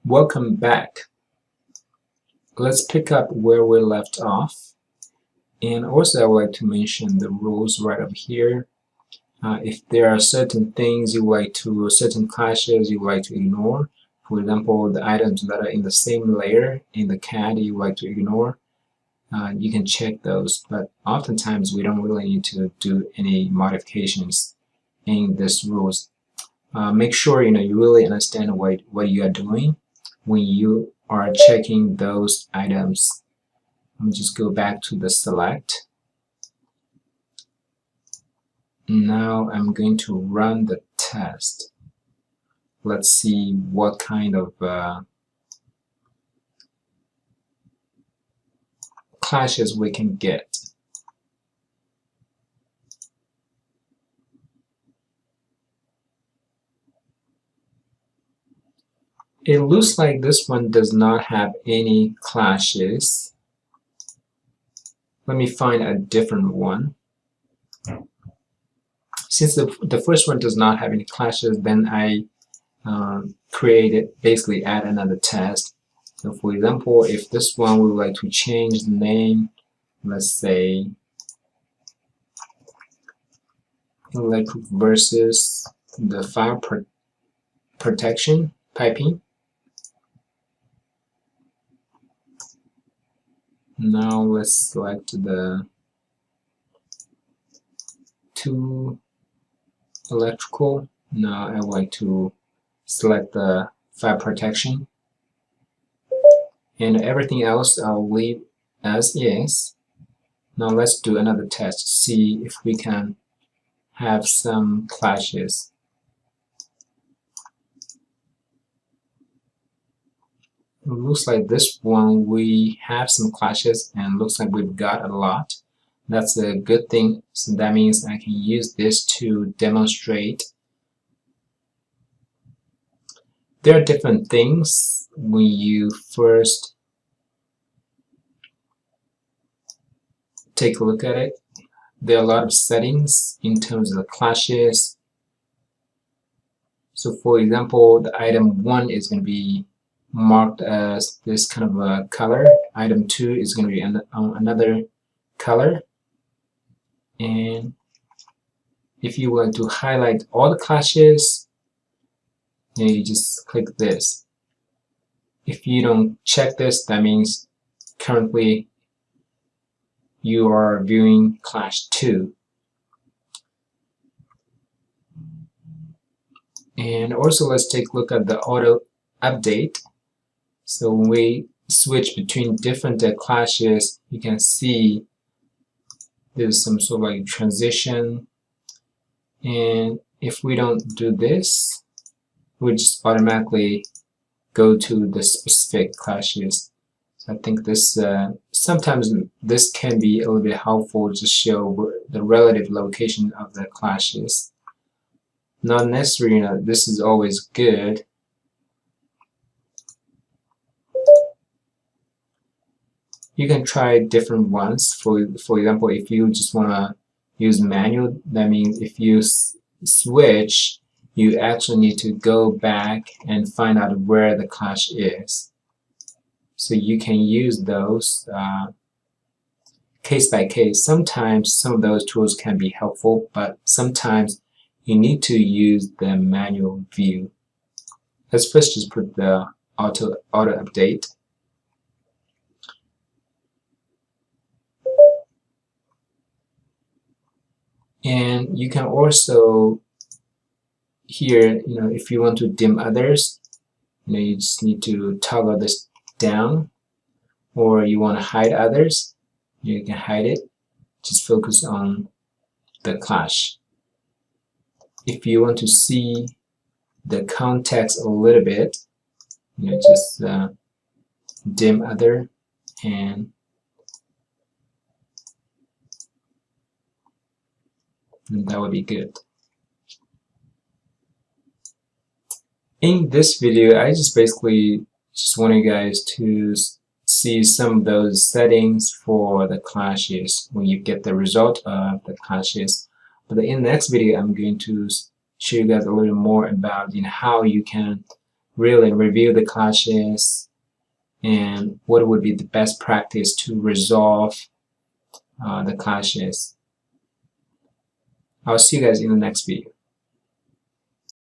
Welcome back. Let's pick up where we left off. And also I would like to mention the rules right up here. If there are certain things certain clashes you like to ignore, for example, the items that are in the same layer in the CAD you like to ignore, you can check those. But oftentimes we don't really need to do any modifications in this rules. Make sure you really understand what you are doing when you are checking those items. Let me just go back to the select. Now I'm going to run the test. Let's see what kind of clashes we can get. It looks like this one does not have any clashes. Let me find a different one. Since the first one does not have any clashes, then I basically add another test. So for example, if this one we would like to change the name, let's say electric versus the fire protection piping. Now let's select the 2 electrical. Now I would like to select the fire protection, and everything else I'll leave as is. Now let's do another test to see if we can have some clashes. It looks like this one we have some clashes, and looks like we've got a lot. That's a good thing, so that means I can use this to demonstrate. There are different things when you first take a look at it. There are a lot of settings in terms of the clashes. So for example, the item 1 is going to be marked as this kind of a color. Item 2 is going to be another color. And if you want to highlight all the clashes, you just click this. If you don't check this, that means currently you are viewing clash 2. And also let's take a look at the auto update. So when we switch between different clashes, you can see there's some sort of like transition. And if we don't do this, we just automatically go to the specific clashes. So I think this sometimes this can be a little bit helpful to show the relative location of the clashes. Not necessarily, this is always good. You can try different ones. For example, if you just want to use manual, that means if you switch, you actually need to go back and find out where the clash is. So you can use those case by case. Sometimes some of those tools can be helpful, but sometimes you need to use the manual view. Let's first just put the auto update. And you can also here, if you want to dim others, you just need to toggle this down, or you want to hide others, you can hide it. Just focus on the clash. If you want to see the context a little bit, just dim other, and that would be good. In this video, I just basically want you guys to see some of those settings for the clashes when you get the result of the clashes. But in the next video, I'm going to show you guys a little more about how you can really review the clashes and what would be the best practice to resolve the clashes. I'll see you guys in the next video.